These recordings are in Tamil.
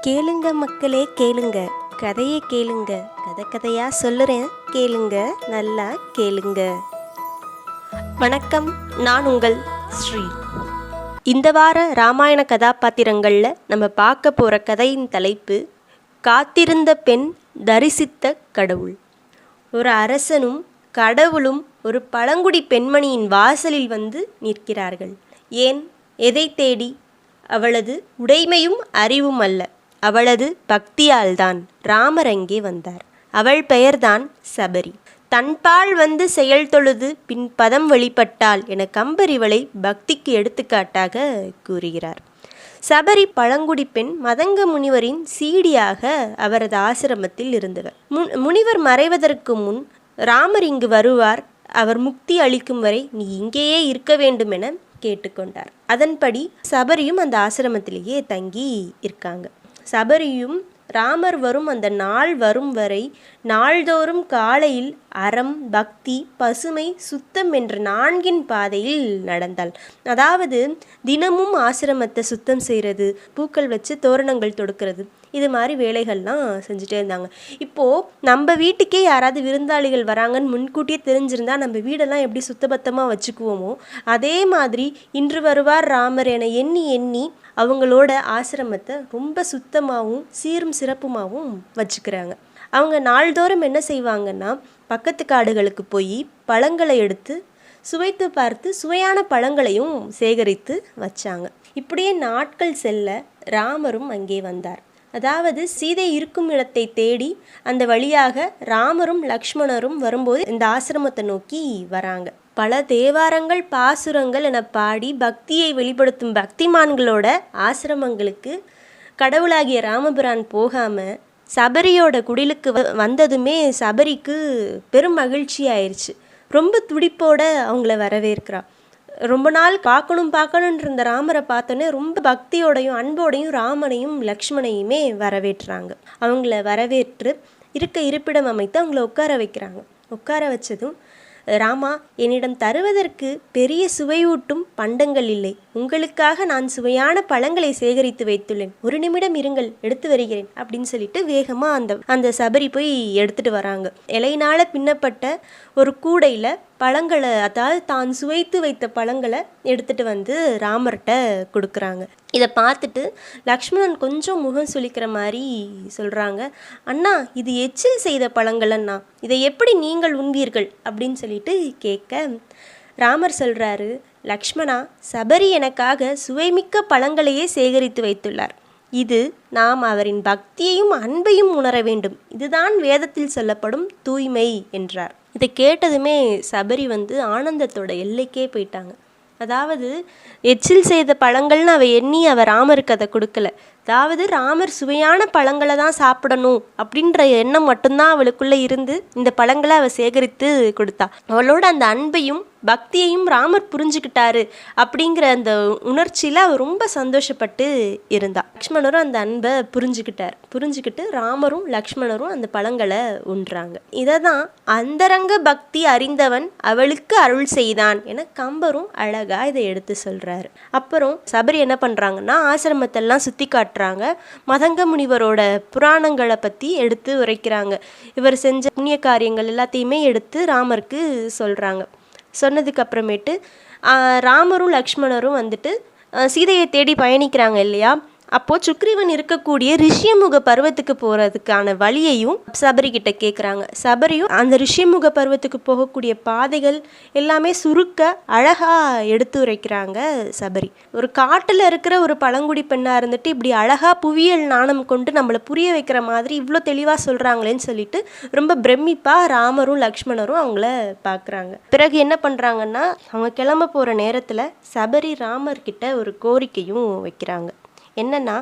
கேளுங்க மக்களே கேளுங்க, கதையை கேளுங்க, கதை கதையாக சொல்லுறேன் கேளுங்க, நல்லா கேளுங்க. வணக்கம், நான் உங்கள் ஸ்ரீ. இந்த வார ராமாயண கதாபாத்திரங்களில் நம்ம பார்க்க போகிற கதையின் தலைப்பு காத்திருந்த பெண் தரிசித்த கடவுள். ஒரு அரசனும் கடவுளும் ஒரு பழங்குடி பெண்மணியின் வாசலில் வந்து நிற்கிறார்கள். ஏன், எதை தேடி? அவளது உடைமையும் அறிவும் அல்ல, அவளது பக்தியால்தான் ராமர் அங்கே வந்தார். அவள் பெயர்தான் சபரி. தன்பால் வந்து செயல் தொழுது பின் பதம் வெளிப்பட்டாள் என கம்பர் இவளை பக்திக்கு எடுத்துக்காட்டாக கூறுகிறார். சபரி பழங்குடி பெண், மதங்க முனிவரின் சீடியாக அவரது ஆசிரமத்தில் இருந்தவர். முனிவர் மறைவதற்கு முன் ராமர் இங்கு வருவார், அவர் முக்தி அளிக்கும் வரை நீ இங்கேயே இருக்க வேண்டும் என கேட்டுக்கொண்டார். அதன்படி சபரியும் அந்த ஆசிரமத்திலேயே தங்கி இருக்காங்க. சபரியும் ராமர் வரும் அந்த நாள் வரும் வரை நாள்தோறும் காலையில் அறம், பக்தி, பசுமை, சுத்தம் என்ற 4 பாதையில் நடந்தாள். அதாவது தினமும் ஆசிரமத்தை சுத்தம் செய்கிறது, பூக்கள் வச்சு தோரணங்கள் தொடுக்கிறது, இது மாதிரி வேலைகள்லாம் செஞ்சுட்டே இருந்தாங்க. இப்போது நம்ம வீட்டுக்கே யாராவது விருந்தாளிகள் வராங்கன்னு முன்கூட்டியே தெரிஞ்சிருந்தா நம்ம வீடெல்லாம் எப்படி சுத்தபத்தமாக வச்சுக்குவோமோ அதே மாதிரி இன்று வருவார் ராமர் என எண்ணி எண்ணி அவங்களோட ஆசிரமத்தை ரொம்ப சுத்தமாகவும் சீரும் சிறப்புமாகவும் வச்சுக்கிறாங்க. அவங்க நாள்தோறும் என்ன செய்வாங்கன்னா, பக்கத்து காடுகளுக்கு போய் பழங்களை எடுத்து சுவைத்து பார்த்து சுவையான பழங்களையும் சேகரித்து வச்சாங்க. இப்படியே நாட்கள் செல்ல ராமரும் அங்கே வந்தார். அதாவது சீதை இருக்கும் இடத்தை தேடி அந்த வழியாக ராமரும் லக்ஷ்மணரும் வரும்போது இந்த ஆசிரமத்தை நோக்கி வராங்க. பல தேவாரங்கள், பாசுரங்கள் என பாடி பக்தியை வெளிப்படுத்தும் பக்திமான்களோட ஆசிரமங்களுக்கு கடவுளாகிய ராமபிரான் போகாமல் சபரியோட குடிலுக்கு வந்ததுமே சபரிக்கு பெரும் மகிழ்ச்சி ஆயிடுச்சு. ரொம்ப துடிப்போட அவங்கள வரவேற்கிறா. ரொம்ப நாள் பார்க்கணுன்ற இந்த ராமரை பார்த்தோன்னே ரொம்ப பக்தியோடையும் அன்போடையும் ராமனையும் லக்ஷ்மணையுமே வரவேற்றாங்க. அவங்கள வரவேற்று இருப்பிடம் அமைத்து அவங்கள உட்கார வைக்கிறாங்க. உட்கார வச்சதும், ராமா, என்னிடம் தருவதற்கு பெரிய சுவையூட்டும் பண்டங்கள் இல்லை, உங்களுக்காக நான் சுவையான பழங்களை சேகரித்து வைத்துள்ளேன், ஒரு நிமிடம் இருங்கள், எடுத்து வருகிறேன் அப்படின்னு சொல்லிட்டு வேகமாக அந்த சபரி போய் எடுத்துட்டு வராங்க. இலையினால பின்னப்பட்ட ஒரு கூடையில் பழங்களை, அதாவது தான் சுவைத்து வைத்த பழங்களை எடுத்துட்டு வந்து ராமர்கிட்ட கொடுக்குறாங்க. இதை பார்த்துட்டு லக்ஷ்மணன் கொஞ்சம் முகம் சுளிக்கிற மாதிரி சொல்கிறாங்க, அண்ணா, இது எச்சில் செய்த பழங்கள் அண்ணா, இதை எப்படி நீங்கள் உண்பீர்கள் அப்படின்னு சொல்லிட்டு கேட்க ராமர் சொல்கிறாரு, லக்ஷ்மணா, சபரி எனக்காக சுவைமிக்க பழங்களையே சேகரித்து வைத்துள்ளார். இது நாம் அவரின் பக்தியையும் அன்பையும் உணர வேண்டும், இதுதான் வேதத்தில் சொல்லப்படும் தூய்மை என்றார். இதை கேட்டதுமே சபரி ஆனந்தத்தோட எல்லைக்கே போயிட்டாங்க. அதாவது எச்சில் செய்த பழங்கள்னு எண்ணி ராமருக்கு அதை கொடுக்கல. அதாவது ராமர் சுவையான பழங்களை தான் சாப்பிடணும் அப்படின்ற எண்ணம் மட்டும்தான் அவளுக்குள்ளே இருந்து இந்த பழங்களை சேகரித்து கொடுத்தா. அவளோட அந்த அன்பையும் பக்தியையும் ராமர் புரிஞ்சுக்கிட்டாரு அப்படிங்கிற அந்த உணர்ச்சியில் அவள் ரொம்ப சந்தோஷப்பட்டு இருந்தா. லக்ஷ்மணரும் அந்த அன்பை புரிஞ்சுக்கிட்டு ராமரும் லக்ஷ்மணரும் அந்த பழங்களை உண்றாங்க. இதை தான் அந்தரங்க பக்தி அறிந்தவன் அவளுக்கு அருள் செய்தான் என கம்பரும் அழகா இதை எடுத்து சொல்றாரு. அப்புறம் சபரி என்ன பண்றாங்கன்னா, ஆசிரமத்தெல்லாம் சுத்தி காட்டுறாங்க. மதங்க முனிவரோட புராணங்களை பற்றி எடுத்து உரைக்கிறாங்க. இவர் செஞ்ச புண்ணிய காரியங்கள் எல்லாத்தையுமே எடுத்து ராமருக்கு சொல்கிறாங்க. சொன்னதுக்கு அப்புறமேட்டு ராமரும் லக்ஷ்மணரும் சீதையை தேடி பயணிக்கிறாங்க இல்லையா. அப்போது சுக்ரீவன் இருக்கக்கூடிய ரிஷியமுக பருவத்துக்கு போகிறதுக்கான வழியையும் சபரி கிட்ட கேட்குறாங்க. சபரியும் அந்த ரிஷியமுக பருவத்துக்கு போகக்கூடிய பாதைகள் எல்லாமே சுருக்க அழகாக எடுத்து உரைக்கிறாங்க சபரி. ஒரு காட்டில் இருக்கிற ஒரு பழங்குடி பெண்ணாக இருந்துட்டு இப்படி அழகாக புவியியல் நாணம் கொண்டு நம்மளை புரிய வைக்கிற மாதிரி இவ்வளோ தெளிவாக சொல்கிறாங்களேன்னு சொல்லிட்டு ரொம்ப பிரமிப்பாக ராமரும் லக்ஷ்மணரும் அவங்கள பார்க்குறாங்க. பிறகு என்ன பண்ணுறாங்கன்னா, அவங்க கிளம்ப போகிற நேரத்தில் சபரி ராமர்கிட்ட ஒரு கோரிக்கையும் வைக்கிறாங்க. என்னன்னா,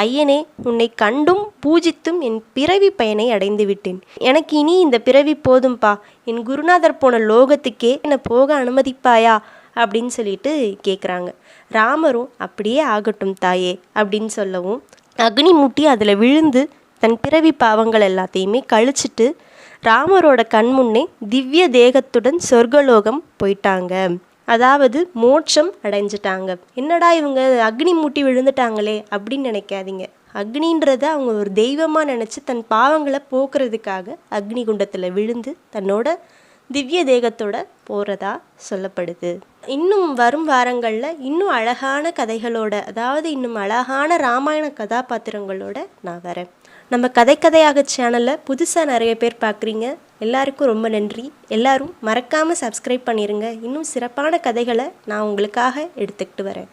ஐயனே, உன்னை கண்டும் பூஜித்தும் என் பிறவி பயனை அடைந்து விட்டேன். எனக்கு இனி இந்த பிறவி போதும்பா, என் குருநாதர் போன லோகத்துக்கே என்னை போக அனுமதிப்பாயா அப்படின்னு சொல்லிட்டு கேட்குறாங்க. ராமரும் அப்படியே ஆகட்டும் தாயே அப்படின்னு சொல்லவும், அக்னி மூட்டி அதில் விழுந்து தன் பிறவி பாவங்கள் எல்லாத்தையுமே கழிச்சிட்டு ராமரோட கண்முன்னே திவ்ய தேகத்துடன் சொர்க்கலோகம் போயிட்டாங்க. அதாவது மோட்சம் அடைஞ்சிட்டாங்க. என்னடா இவங்க அக்னி மூட்டி விழுந்துட்டாங்களே அப்படின்னு நினைக்காதீங்க. அக்னின்றத அவங்க ஒரு தெய்வமாக நினச்சி தன் பாவங்களை போக்குறதுக்காக அக்னி குண்டத்தில் விழுந்து தன்னோட திவ்ய தேகத்தோட போகிறதா சொல்லப்படுது. இன்னும் வரும் வாரங்களில் இன்னும் அழகான கதைகளோட, அதாவது இன்னும் அழகான ராமாயண கதாபாத்திரங்களோட நான் வரேன். நம்ம கதையாக சேனலை புதுசாக நிறைய பேர் பார்க்குறீங்க. எல்லாருக்கும் ரொம்ப நன்றி. எல்லாரும் மறக்காமல் சப்ஸ்கிரைப் பண்ணிடுங்க. இன்னும் சிறப்பான கதைகளை நான் உங்களுக்காக எடுத்துக்கிட்டு வரேன்.